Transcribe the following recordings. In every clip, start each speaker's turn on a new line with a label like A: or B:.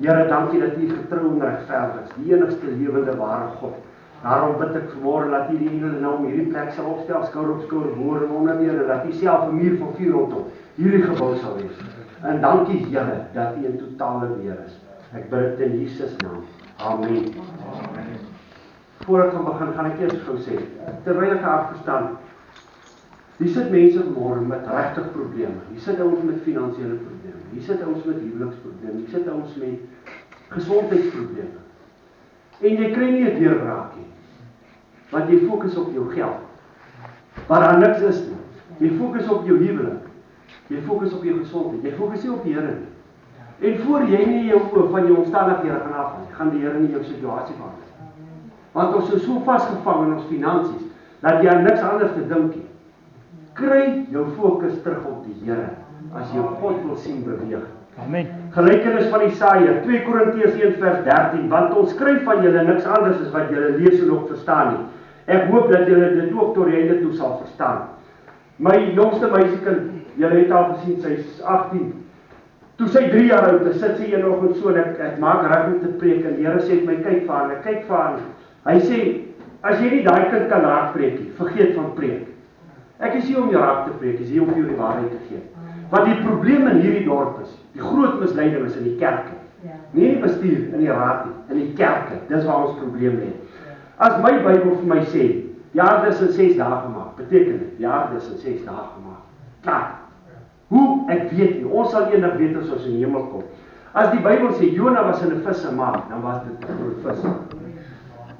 A: Here, dankie dat U getrou en regverdig is, die enigste lewende ware God. Daarom bid ek vanmôre dat U die engele nou om hierdie plek sal opstel, skouer op skouer, boor en onderdeur, en dat U self 'n muur van vuur rondom hierdie gebou sal wees. En dankie Here dat U in totale beheer is. Ek bid dit in Jesus naam. Amen. Voor ek kan begin, gaan ek eers gou sê, terwyl ek afgestaan, hier sit mense vanmôre met regtig probleme. Hier sit ouens met finansiële probleme. Hier sit ouens met huweliksprobleme. Hier sit ouens met gesondheidsprobleme. En jy kry nie 'n deurbraak nie. Want jy fokus op jou geld. Waar daar niks is nie. Jy fokus op jou huwelik. Jy fokus op jou gesondheid. Jy fokus nie op die Here nie. En voor jy nie jou oë van jou omstandighede gaan afhaal, gaan die Here nie jou situasie verander. Want ons is so vasgevang in ons finansies, dat jy aan niks anders te dink nie. Kry jou fokus terug op die Here, as jy God wil sien beweeg.
B: Amen.
A: Gelykenis van die saaiër, 2 Korintiërs 1:13, want ons skryf van julle niks anders as wat julle lees en ook verstaan nie. Ek hoop dat julle dit ook tot die einde toe sal verstaan. My jongste meisiekind, julle het al gesien, sy is 18. Toe sy 3 jaar oud is, sit sy eendag so, en ek maak reg om te preek, en die Here sê my, kyk vir haar, en ek kyk vir haar. Hy sê, as jy nie daai kind kan raak preek nie, vergeet van preek. Ek is hier om jou raak te preek, ek is hier om vir jou die waarheid te gee. Want die probleem in hierdie dorp is, die groot misleiding is in die kerke. Nie in die bestuur, in die raad nie, in die kerke. Dis waar ons probleem lê. As my Bybel vir my sê, die aarde is in 6 dae gemaak, beteken dit, die aarde is in 6 dae gemaak. Klaar. Hoe? Ek weet nie. Ons sal eendag weet as ons in die hemel kom. As die Bybel sê, Jona was in 'n vis se maag, dan was dit 'n groot vis.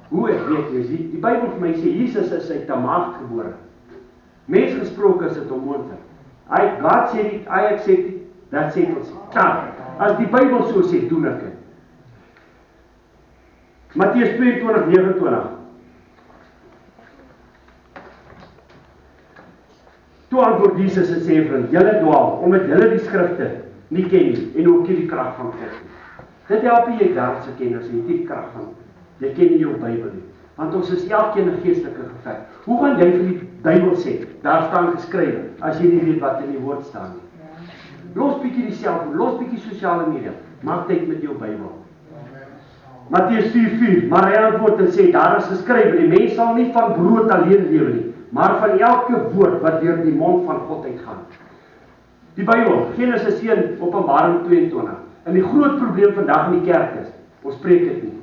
A: Hoe? Ek weet nie. Die Bybel vir my sê, Jesus is uit 'n maagd gebore. Mens gesproke is dit onmoontlik. God said it, I accept it, that settles it. Klaar. As die Bybel so sê, doen ek dit. Matteus 22:29. Toe antwoord Jesus en sê vir hulle, julle dwaal, omdat julle die skrifte nie ken nie, en ook nie die krag van God nie. Dit help jy wêreldse kennis, jy het nie die krag van, jy ken nie jou Bybel nie. Want ons is elkeen 'n geestelike geveg. Hoe gaan jy vir die Bybel sê, daar staan geskrywe, as jy nie weet wat in die woord staan nie? Los bietjie die selfoon, los bietjie sosiale media, maak tyd met jou Bybel. Matteus 4:4, maar hy antwoord en sê, daar is geskrywe, die mens sal nie van brood alleen lewe nie, maar van elke woord wat deur die mond van God uitgaan. Die Bybel, Genesis 1, Openbaring 22. En die groot probleem vandag in die kerk is, ons preek dit nie.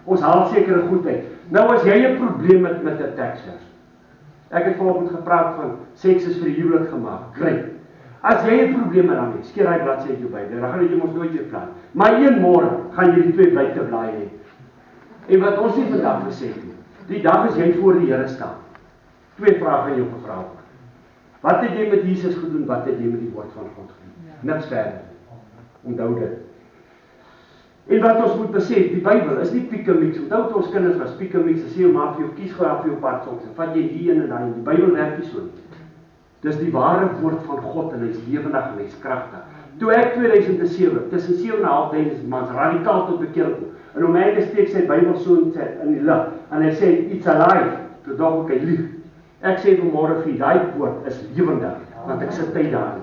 A: Ons haal sekere goed uit. Nou as jy 'n probleem het met 'n teksvers. Ek het vanoggend gepraat van seks is vir die huwelik gemaak. Great. As jy 'n probleem het daarmee, skeer hy bladsy uit jou Bybel. Dan gaan jy mos nooit weer plan. Maar een môre gaan jy die 2 buiteblaaie hê. En wat ons nie vandag gesê het nie. Die dag as jy voor die Here staan. 2 vrae aan jou gevra word. Wat het jy met Jesus gedoen? Wat het jy met die woord van God gedoen? Niks verder. Onthou dit. En wat ons moet besef, die Bybel is nie piekemix. Onthou toe ons kinders was piekemix, sê jou maak vir jou kies gou vir jou pad soms. Vat jy die een en daai. Die Bybel werk nie so nie. Dis die ware woord van God en hy's lewendig en hy's kragtig. Toe ek 2007, tussen 7.500 mans radikaal tot bekering kom. En om my steek sy Bybel so in die lug en hy sê it's alive. Toe dink ek hy lieg. Ek sê vanmôre vir daai woord is lewendig, want ek sit tyd daarin.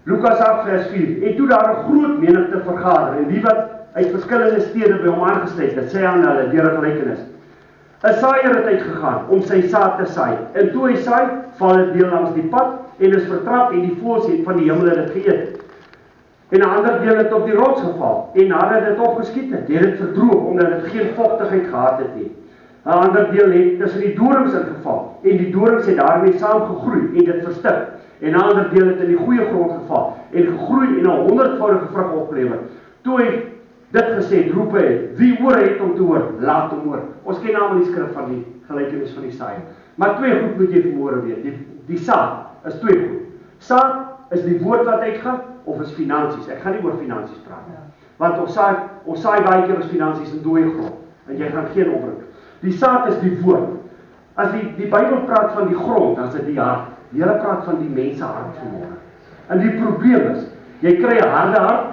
A: Lukas 8:4. En toe daar 'n groot menigte vergader en die wat uit verskillende stede by hom aangesluit het, sê aan hulle deur 'n gelykenis. 'n Saaiër het uitgegaan om sy saad te saai. En toe hy saai, val dit deel langs die pad en is vertrap en die voëls het van die hemel dit geëet. En 'n ander deel het op die rots geval en nadat dit opgeskiet het dit verdroog omdat dit geen vogtigheid gehad het nie. 'n Ander deel het tussen die dorings ingeval en die dorings het daarmee saam gegroei en dit verstik. En 'n ander deel het in die goeie grond geval en gegroei en 'n 100voudige vrug opgelewer. Toe hy dit gesê het, roep hy, wie oor het om te hoor, laat hom hoor. Ons ken almal die skrif van die gelykenis van die saaiër. Maar 2 goed moet jy vanmôre weet. Die saad is 2 goed. Saad is die woord wat uitgaan of is finansies. Ek gaan nie oor finansies praat nie. Want ons saai baie keer ons finansies in dooie grond en jy gaan geen opbring. Die saad is die woord. As die Bybel praat van die grond, dan is dit die hart. Die Here praat van die mense hart vanmôre. En die probleem is, jy kry 'n harde hart,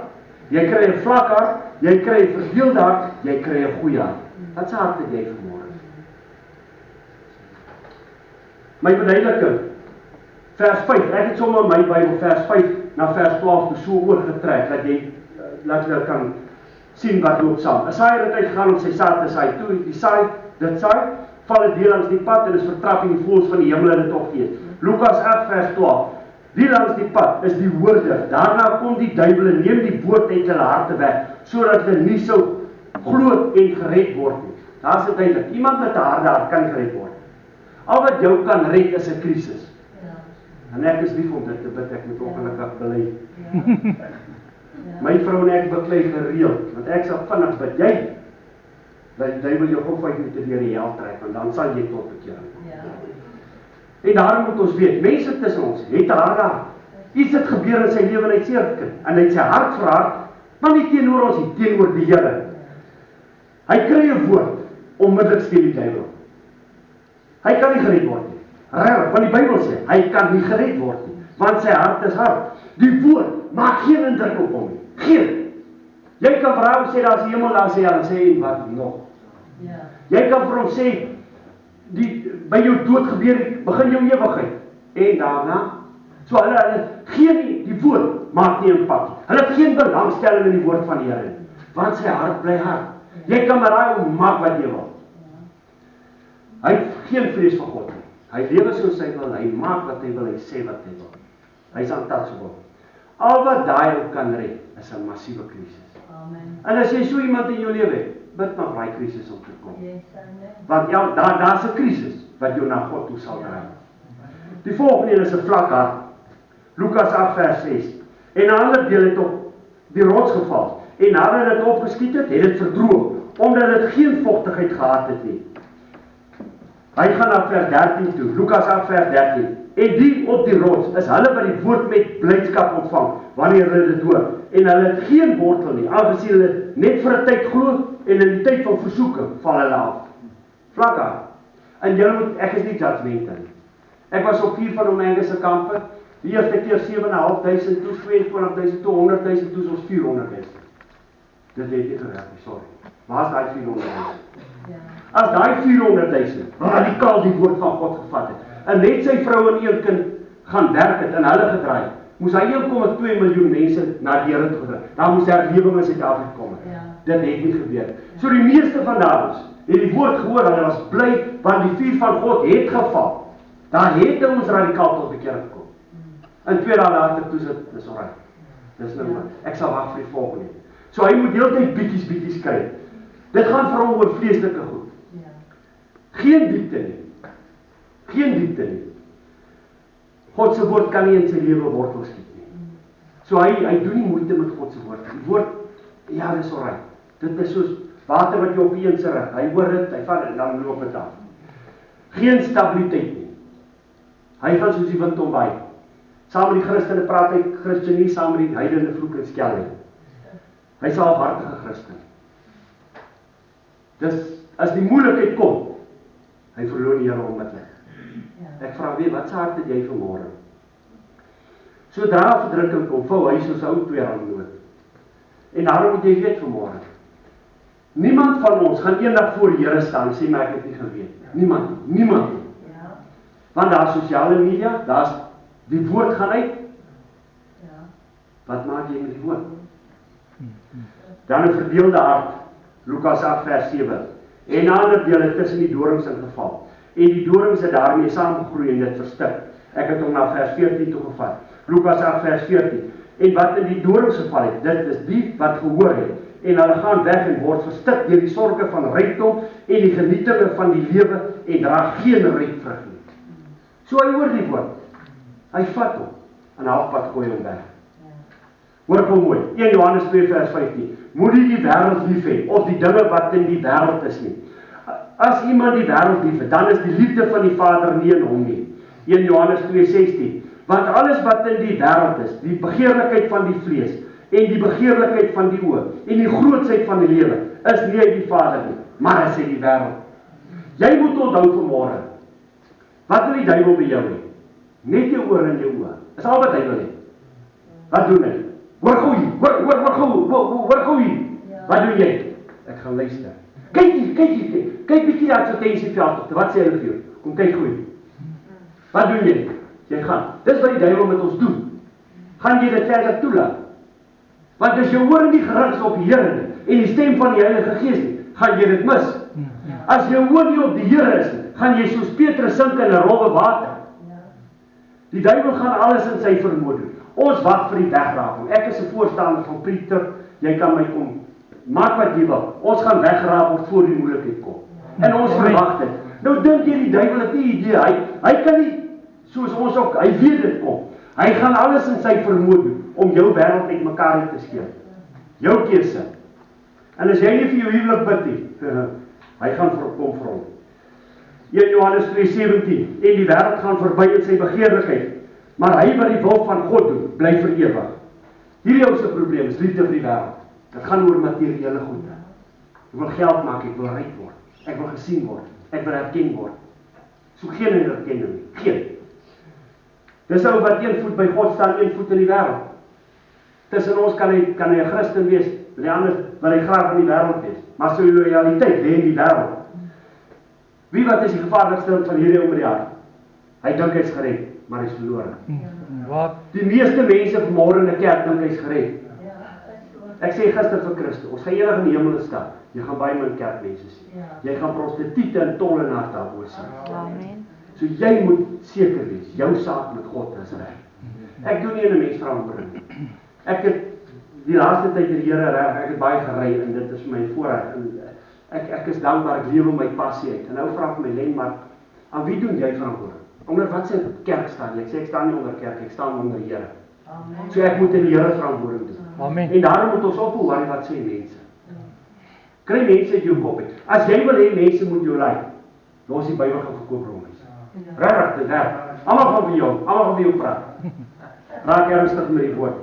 A: jy kry 'n vlak hart, jy kry 'n verdeelde hart, jy kry 'n goeie hart. Wat se hart het jy vanmôre? My verduideliking, vers 5, ek het sommer my Bybel vers 5 na vers 12 toe so oorgetrek, dat jy kan sien wat loop saam. 'n saaier het uitgegaan om sy saad te saai. Toe die saai, dit saai, val dit deel langs die pad en is vertrap en die voëls van die hemel het dit opgeëet. Lukas 11 vers 12. Die langs die pad is die woorde. Daarna kom die duiwel en neem die woord uit hulle harte weg, sodat hulle nie sou glo en gered word nie. Daar is dit duidelik. Iemand met 'n harde hart kan nie gered word. Al wat jou kan red is 'n krisis. En ek is lief om dit te bid, ek moet ongelukkig bely. My vrou en ek beklei gereeld, want ek sal vinnig bid, jy, dat die duiwel jou gou 5 minute deur die hel trek, want dan sal jy tot bekering kom. En daarom moet ons weet, mense tussen ons het 'n harde hart. Iets het gebeur in sy lewe en hy het seer gekry, en hy het sy hart verhard, maar nie teenoor ons nie, teenoor die Here. Hy kry 'n woord, onmiddellik stel die duiwel. Hy kan nie gered word nie. Regtig, want die Bybel sê, hy kan nie gered word nie, want sy hart is hard. Die woord maak geen indruk op hom nie. Geen. Jy kan vir hom sê, daar is die hemel, daar sê hy, dan sê hy, wat nog? Jy kan vir hom sê, by jou dood gebeur, begin jou ewigheid. En daarna, so hulle geen nie, die woord maak nie impak. Hulle het geen belangstelling in die woord van die Here nie, want sy hart bly hard. Jy kan maar raai om maak wat jy wil. Hy het geen vrees vir God nie. Hy lewe soos hy wil, hy maak wat hy wil, hy sê wat hy wil. Hy is untouchable. Al wat daai ou kan red, is 'n massiewe krisis. Amen. En as jy so iemand in jou lewe het, bid maar vir daai krisis om te kom. Want ja, daar's 'n krisis wat jou na God toe sal draai. Die volgende een is 'n vlak hart. Lukas 8 vers 6. En 'n ander deel het op die rots geval. En nadat dit opgeskiet het, het dit verdroog, omdat dit geen vogtigheid gehad het nie. Hy gaan na vers 13 toe, Lukas 8 vers 13. En die op die rots is hulle wat die woord met blydskap ontvang, wanneer hulle dit hoor. En hulle het geen wortel nie, aangesien hulle net vir 'n tyd glo, en in die tyd van versoeking val hulle af. Vlak hart. En julle moet, ek is nie judgmental nie. Ek was op 4 van Omega se kampe, die eerste keer 7.500, toe 22.000, toe 100.000, toe ons 400.000. Dit het nie gewerk nie, sorry. Waar is daai 400.000? As daai 400.000 radikaal die woord van God gevat het, en net sy vrou en een kind gaan werk het, en hulle gedraai, moes hy 1,2 miljoen mense na die Here toe gedraai. Dan moes herlewing in Suid-Afrika kom. Dit het nie gebeur. So die meeste van dames het die woord gehoor, hulle was bly, want die vuur van God het geval. Daar het ons radikaal tot bekering gekom. En 2 dae later toe dis alright. Dis nou maar. Ek sal wag vir die volgende. So hy moet heeltyd bietjies kry. Dit gaan vir hom oor vleeslike goed. Geen diepte nie. Geen diepte nie. God se woord kan nie in sy lewe wortel skiet nie. So hy doen nie moeite met God se woord. Die woord, ja, dis alright. Dit is soos water wat jy op een se rig. Hy hoor dit, hy vat dit en dan loop dit af. Geen stabiliteit nie. Hy gaan soos die wind omwaai. Saam met die Christene praat hy Christenie, saam met die heidene vloek en skel hy. Hy is 'n halfhartige Christen. Dus as die moeilikheid kom, hy verloor die Here onmiddellik. Ek vra weer, wat se hart het jy vanmôre? Sodra verdrukking kom, vou hy soos 'n ou 2 rand noot. En daarom moet jy weet vanmôre, niemand van ons gaan eendag voor die Here staan en sê maar ek het nie geweet. Niemand. Want daar is sosiale media, daar's die woord gaan uit. Wat maak jy met die woord? Dan 'n verdeelde hart, Lukas 8 vers 7. En 'n ander deel het tussen die dorings ingeval. En die dorings het daarmee saamgegroei en dit verstik. Ek het hom na vers 14 toe gevat. Lukas 8 vers 14. En wat in die dorings geval het, dit is die wat gehoor het. En hulle gaan weg en word verstik deur die sorge van rykdom en die genietinge van die lewe en dra geen ryk vrug nie. So hy hoor die woord. Hy vat hom en halfpad gooi hom weg. Hoor kom mooi. 1 Johannes 2 vers 15. Moet nie die wêreld lief hê of die dinge wat in die wêreld is nie. As iemand die wêreld lief het, dan is die liefde van die Vader nie in hom nie. 1 Johannes 2:16. Want alles wat in die wêreld is, die begeerlikheid van die vlees en die begeerlikheid van die oë en die grootsheid van die lewe, is nie uit die Vader nie, maar is uit die wêreld. Jy moet onthou vanmôre, wat wil die duiwel by jou hê? Net jou oor en jou oë. Is al wat hy wil hê. Wat doen hy? Hoor gou hier. Wat doen jy? Ek gaan luister. Kyk bietjie daar advertensieveld. Wat sê hulle vir jou? Kom kyk gou hier. Wat doen jy? Jy gaan. Dis wat die duiwel met ons doen. Gaan jy dit verder toelaat? Want as jou oor nie gerig is op die Here nie, en die stem van die Heilige Gees nie, gaan jy dit mis. As jou oor nie op die Here is nie, gaan jy soos Petrus sink in 'n rowwe water. Die duiwel gaan alles in sy vermoë doen. Ons wag vir die wegraping. Ek is 'n voorstander van Pieter, jy kan my kom, maak wat jy wil. Ons gaan wegraap word voor die moeilikheid kom. En ons verwag dit. Nou dink jy die duiwel het nie idee, hy kan nie, soos ons ook, hy weet dit kom. Hy gaan alles in sy vermoë doen, om jou wêreld met mekaar uit te skeur. Jou keuse. En as jy nie vir jou huwelik bid nie, hy gaan kom vir hom. 1 Johannes 2:17, en die wêreld gaan verby in sy begeerlikheid, maar hy wat die wil van God doen, bly vir ewig. Hierdie ou se probleem is liefde vir die wêreld. Dit gaan oor materiële goede. Ek wil geld maak, ek wil ryk word, ek wil gesien word, ek wil erken word. So geen erkenning nie, geen. Dis ou wat een voet by God staan, een voet in die wêreld. Tussen ons kan hy 'n Christen wees, die ander wil hy graag in die wêreld wees, maar sy loyaliteit lê in die wêreld. Wie wat is die gevaarlikste van hierdie ou met die hart? Hy dink hy's gered, maar hy's verlore. Die meeste mense vanmôre in 'n kerk dink hy's gered. Ek sê gister vir Christus, ons gaan eendag in die hemel staan. Jy gaan baie min kerkmense sien. Jy gaan prostituie en tollenaars daar bo sien. Amen. So jy moet seker wees, jou saak met God is reg. Ek doen nie 'n mens verandering nie. Ek het die laaste tyd die Here reg, ek het baie gery en dit is vir my voorreg. Ek is dankbaar, ek lewe my passie uit. En nou vra ek my Len, maar aan wie doen jy verantwoording? Onder wat se kerk staan jy? Ek sê ek staan nie onder kerk, ek staan onder die Here. Amen. So ek moet in die Here verantwoording doen. Amen. En daarom moet ons ophou worry wat sê mense. Kry mense uit jou kop uit. As jy wil hê mense moet jou like, dan is die Bybel gaan verkoop romans. Regtig, dit werk. Almal gaan vir jou, almal gaan vir jou praat. Raak ernstig met die woord.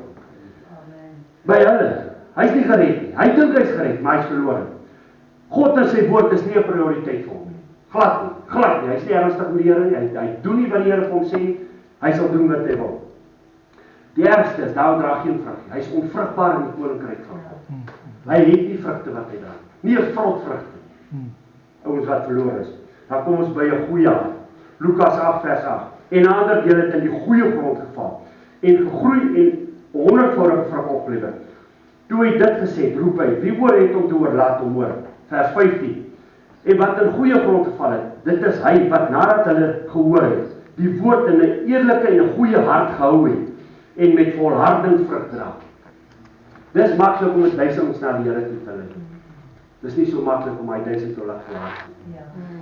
A: By hulle, hy's nie gered nie. Hy dink hy's gered, maar hy's verlore. God en sy woord is nie 'n prioriteit vir hom nie. Glad nie. Hy's nie ernstig met die Here nie. Hy doen nie wat die Here vir hom sê nie. Hy sal doen wat hy wil. Die ergste is, daar dra geen vrug nie. Hy's onvrugbaar in die koninkryk van God. Hy het nie vrugte wat hy dra. Nie 'n vrotvrugte. Ouens wat verlore is. Dan kom ons by 'n goeie hart. Lukas 8 vers 8. En ander deel het in die goeie grond geval en gegroei en 100voudige vrug opgelewer. Toe hy dit gesê het, roep hy, wie oor het om te hoor, laat hom hoor. Vers 15. En wat in goeie grond geval het, dit is hy wat nadat hulle gehoor het, die woord in 'n eerlike en 'n goeie hart gehou het en met volharding vrug dra. Dis maklik om met duisends na die Here toe te lei. Dis nie so maklik om hy duisend te laat verlaat nie.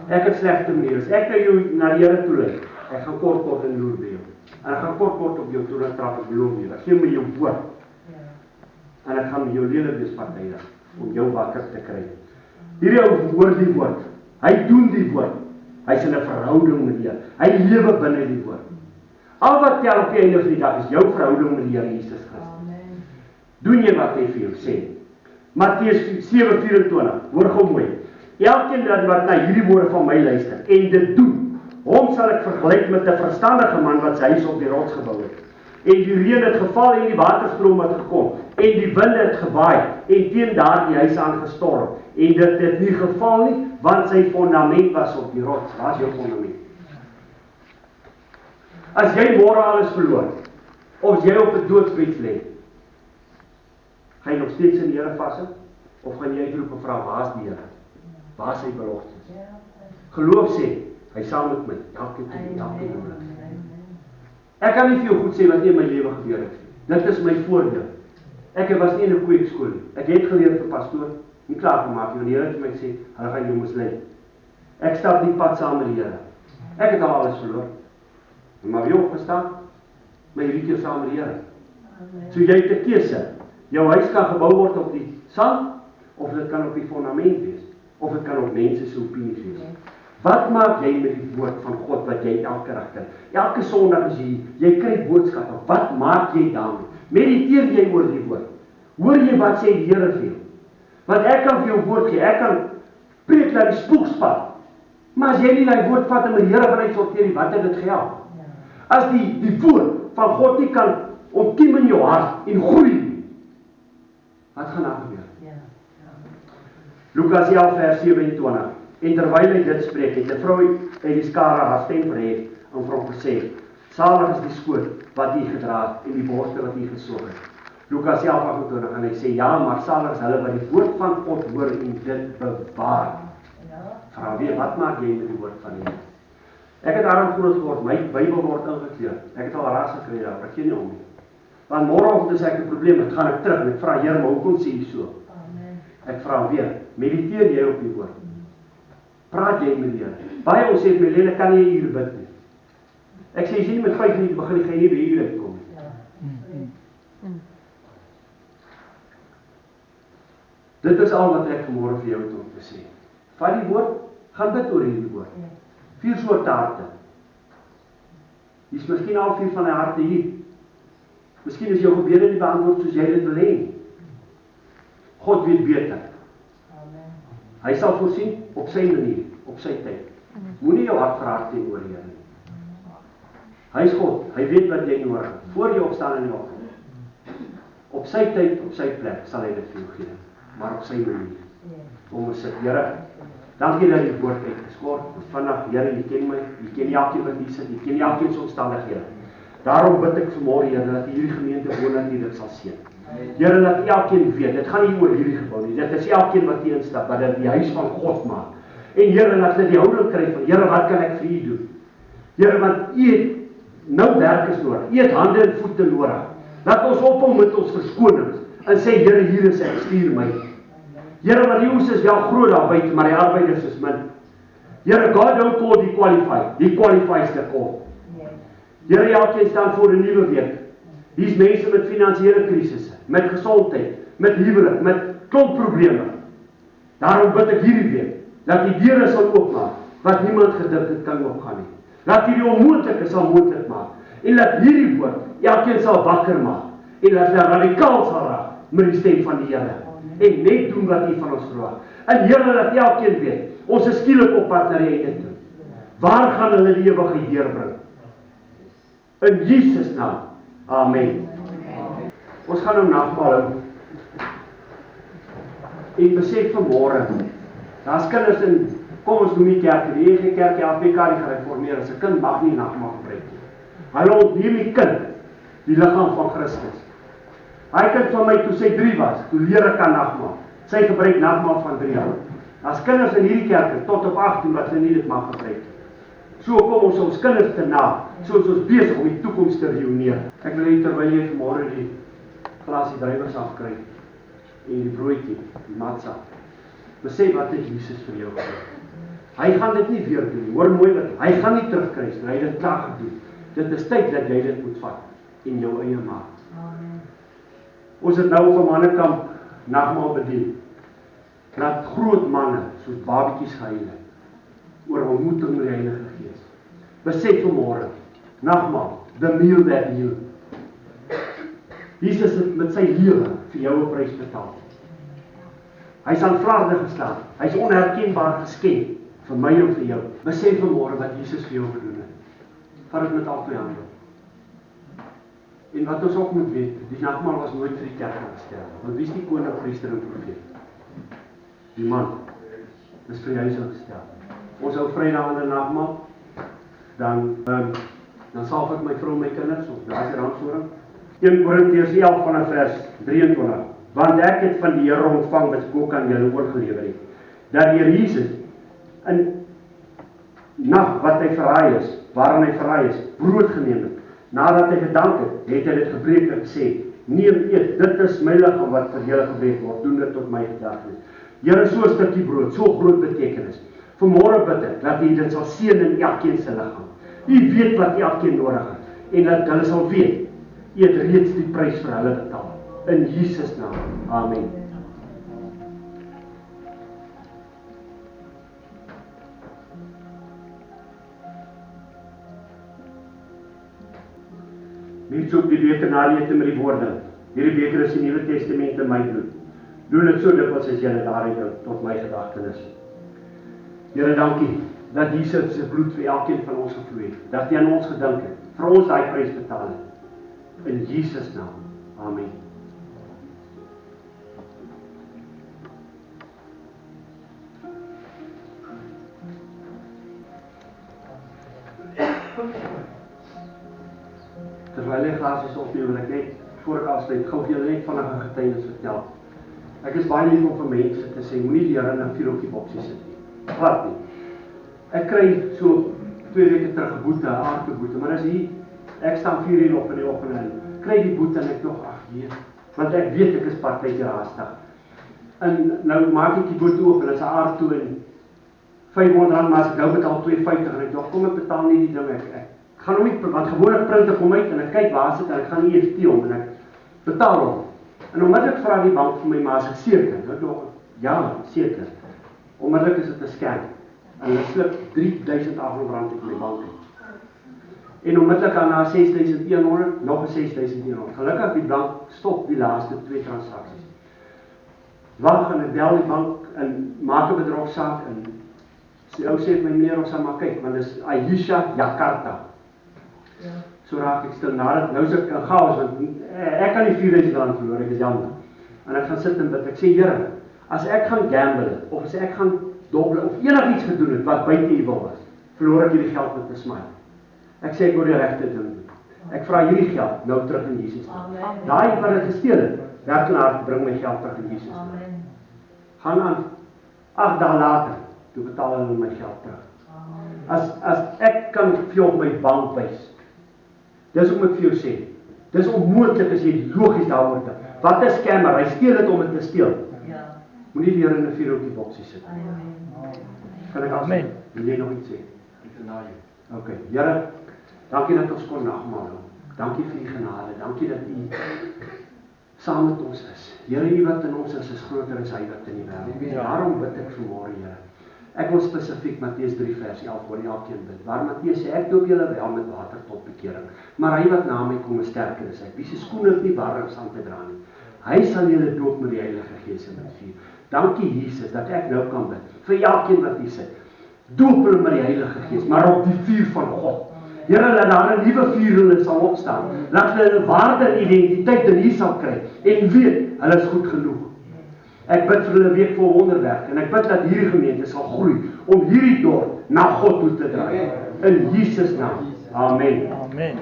A: Ek het slegte maniere. As ek jou na die Here toe lei, ek gaan kort in loer by jou. En ek gaan kort op jou toe trap, ek beloof jy. Ek gee my jou woord. En ek gaan met jou lewe wees partydag om jou wakker te kry. Hierdie ou hoor die woord. Hy doen die woord. Hy's in 'n verhouding met die Here. Hy lewe binne die woord. Al wat tel op die einde van die dag is jou verhouding met die Here Jesus Christus. Doen jy wat hy vir jou sê. Matteus 7:24. Hoor gou mooi. Elkeen wat na hierdie woorde van my luister en dit doen, hom sal ek vergelyk met 'n verstandige man wat sy huis op die rots gebou het. En die reën het geval en die waterstroom het gekom en die winde het gewaai en teen daardie huis aangestorm en dit het nie geval nie want sy fondament was op die rots. Daar's jou fondament. As jy môre alles verloor of jy op 'n doodsbed lê, gaan jy nog steeds in die Here vashou of gaan jy uitroep en vra waar's die Here? Waar is sy beloftes? Geloof sê hy saam met my elke oomblik. Ek kan nie vir jou goed sê wat in my lewe gebeur het. Dit is my voordeel. Ek was nie in 'n kweekskool nie. Ek het geleer vir pastoor, nie klaar gemaak nie. Die Here het my gesê, hulle gaan jou mislei. Ek stap die pad saam met die Here. Ek het al alles verloor. Maar wie opgestaan? My liefde saam met die Here. So jy het 'n keuse. Jou huis kan gebou word op die sand of dit kan op die fondament wees. Of dit kan op mense se opinies wees. Wat maak jy met die woord van God wat jy elke dag kry? Elke Sondag is jy kry boodskappe. Wat maak jy daarmee? Mediteer jy oor die woord? Hoor jy wat sê die Here vir jou? Want ek kan vir jou woord gee. Ek kan preek dat die spook spat. Maar as jy nie die woord vat en met die Here vanuit sorteer, wat het dit gehelp? As die woord van God nie kan ontkiem in jou hart en groei, wat gaan daar gebeur? Lukas 11 vers 27. En terwyl hy dit spreek, het 'n vrou uit die skare haar stem verhef en vir hom gesê: Salig is die skoot wat U gedra het en die borste wat U gesorg het. Lukas 11:28 en hy sê, ja, maar salig is hulle wat die woord van God hoor en dit bewaar. Vra weer, wat maak jy met die woord van U? Ek het daarom groot geword, my Bybel word ingekleer. Ek het al ras gekry daar, ek gee nie om nie. Want môreoggend as ek 'n probleem het, gaan ek terug en ek vra, Here, maar hoekom sê U so? Ek vra weer, mediteer jy op die woord? Praat jy met die Here? Baie ons sê, Melene, kan nie 'n uur bid nie. Ek sê, as jy nie met 5 minute begin, gaan jy nie by 'n uur uitkom nie. Dit is al wat ek vanmôre vir jou het om te sê. Vat die woord, gaan bid oor hierdie woord. 4 soorte harte. Hier is miskien al 4 van die harte hier. Miskien is jou gebede nie beantwoord soos jy dit wil hê. God weet beter. Hy sal voorsien op sy manier, op sy tyd. Moenie jou hart verhard teenoor die Here nie. Hy is God, hy weet wat jy nodig het. Voor jy opstaan in die oggend. Op sy tyd, op sy plek sal hy dit vir jou gee, maar op sy manier. Kom ons sit, Here, dankie dat die woord uitgeskort. Vandag, Here, U ken my, U ken elkeen wat hier sit, U ken elkeen se omstandighede. Daarom bid ek vanmôre, Here, dat hierdie gemeente bonatuurlik sal seën. Here, dat elkeen weet, dit gaan nie oor hierdie gebou nie, dit is elkeen wat hier instap, wat dit die huis van God maak. En Here, dat dit die houding kry van, Here, wat kan ek vir U doen? Here, want U het nou werk is nodig, U het hande en voete nodig. Laat ons ophou met ons verskonings, en sê, Here, hier is ek, stuur my. Here, want die oes is wel groot daar buite, maar die arbeiders is min. Here, God don't call die qualified, He qualifies the call. Here, elkeen staan voor 'n nuwe week. Hier's mense met finansiële krisisse, met gesondheid, met huwelik, met klomp probleme. Daarom bid ek hierdie week, dat die deure sal oopmaak, wat niemand gedink het kan oopgaan nie. Laat hierdie onmoontlike sal moontlik maak, en laat hierdie woord elkeen sal wakker maak, en laat hulle radikaal sal raak met die stem van die Here, en net doen wat U van ons verwag. En Here, laat elkeen weet, ons is skielik op pad na die einde toe. Waar gaan hulle die ewigheid deurbring? In Jesus naam. Amen. Ons gaan nou nagmaal hou. En besef vanmôre, daar's kinders in, kom ons noem die kerk, die EG Kerk, die APK, die gereformeer, as 'n kind mag nie nagmaal gebruik nie. Hulle ontneem die kind, die liggaam van Christus. Hy kind van my, toe sy 3 was, toe leer ek aan nagmaal. Sy gebruik nagmaal van 3 jaar. As kinders in hierdie kerk, tot op 18, wat hulle nie dit mag gebruik nie. So kom ons kinders te na, soos ons besig om die toekoms te reüneer. Ek wil hê terwyl jy vanmôre die glasie drywers afkry en die broodjie, die matsa, besef wat het Jesus vir jou gedoen. Hy gaan dit nie weer doen, hoor mooi wat, hy gaan nie terugkry, hy het dit klaar gedoen. Dit is tyd dat jy dit moet vat en jou eie maak. Ons het nou op 'n mannekamp nagmaal bedien. Dat groot manne soos babetjies gehuil het oor ontmoeting met die Heilige Gees. Besef vanmôre, nagmaal, the meal that heals. Jesus het met sy lewe vir jou 'n prys betaal. Hy is aanvaardig gestaan. Hy is onherkenbaar geskenk vir my en vir jou. Besef vanmôre wat Jesus vir jou gedoen het. Vat dit met al twee hande. En wat ons ook moet weet, die nagmaal was nooit vir die kerk gestel. Want wie is die koning, priester en profeet? Die man. Dis vir jou gestel. Ons hou Vrydag aan die nagmaal. Dan salf ek my vrou en my kinders, of daar is die randsoring. 1 Korintiërs 11 vanaf vers 23. Want ek het van die Here ontvang wat ek ook aan julle oorgelewer het. Dat die Here Jesus in nag wat hy verraai is, waarin hy verraai is, brood geneem het. Nadat hy gedank het, het hy dit gebreek en gesê: neem, eet, dit is my liggaam wat vir julle gebreek word, doen dit tot my gedagtes. Here, so 'n stukkie brood, so groot betekenis. Vanmôre bid ek dat U dit sal seën in elkeen se liggaam. U weet wat elkeen nodig het en dat hulle sal weet U het reeds die prys vir hulle betaal. In Jesus naam. Amen. Mense op die beker na die ete met die woorde: hierdie beker is die Nuwe Testament in my bloed. Doen dit so dikwels as julle daarin drink tot my gedagtenis. Here, dankie dat Jesus se bloed vir elkeen van ons gevloei het. Dat hy aan ons gedink het, vir ons daai prys betaal het. In Jesus naam. Amen. terwyl hy glasies op nie, wil ek net, voor ek afsluit, gou vir julle net van 'n getuienis vertel. Ek is baie lief om vir mense te sê, moenie die Here in 'n vuurhoekie boksie sit nie. Glad nie. Ek kry so 2 weke terug 'n boete, 'n aardige boete, maar as hier, ek staan 4 uur op in die oggend en kry die boete en ek dog, ag nee, want ek weet ek is partykeer haastig. En nou maak ek die boete oop en dit is 'n aard toe en R500, maar as ek nou betaal R250 en ek dog, kom ek betaal nie die ding, ek gaan hom nie, want gewoonlik print ek hom uit en ek kyk waar sit en ek gaan nie EFT om en ek betaal hom. En onmiddellik vra die bank vir my, maar as ek seker, nou, ja, seker. Onmiddellik is dit 'n scam. En hulle slip R3.800 uit my bank uit. En onmiddellik daarna 6.100, nog 'n 6.100. Gelukkig die bank stop die laaste 2 transaksies. Wag en ek bel die bank en maak 'n bedrogsaak en ou sê vir my meneer, ons sal maar kyk, want dis Aisha Jakarta. Ja. So raak ek stil nadat nou is ek in chaos, want ek kan nie R4.000 verloor, ek is jammer. En ek gaan sit en bid. Ek sê, Here, as ek gaan gamble of as ek gaan dobbel of enigiets gedoen het wat buite U wil was, verloor ek hierdie geld met 'n smile. Ek sê ek wil die regte ding doen. Ek vra hierdie geld nou terug in Jesus naam. Daai wat dit gesteel het, werk hard, bring my geld terug in Jesus naam. Gaan aan 8 dae later, toe betaal hulle my geld terug. As ek kan vir jou op my bank wys, dis om ek vir jou sê, dis onmoontlik as jy logies daaroor dink. Wat 'n scammer, hy steel dit om dit te steel. Ja. Moenie die Here in 'n vuurhoekie boksie sit. Amen. Kan ek amen? Wil jy nog iets sê? Ek verna jou. Okay, Here, dankie dat ons kon nagmaal hou. Dankie vir U genade. Dankie dat U saam met ons is. Here, U wat in ons is groter as hy wat in die wêreld. Ja. Daarom bid ek vanmôre, Here. Ek wil spesifiek Matteus 3 vers 11 oor elkeen bid. Waar Matteus sê, ek doop julle wel met water tot bekering, maar hy wat na my kom is sterker as hy. Wie se skoene is nie warm aan te dra nie. Hy sal julle doop met die Heilige Gees en met vuur. Dankie Jesus dat ek nou kan bid vir elkeen wat hier sit. Doop hulle met die Heilige Gees, maar op die vuur van God. Here, laat daar 'n nuwe vuur in hulle sal opstaan. Laat hulle 'n waarde en identiteit in U sal kry en weet hulle is goed genoeg. Ek bid vir hulle week vol wonderwerk en ek bid dat hierdie gemeente sal groei om hierdie dorp na God toe te draai. In Jesus naam. Amen. Amen.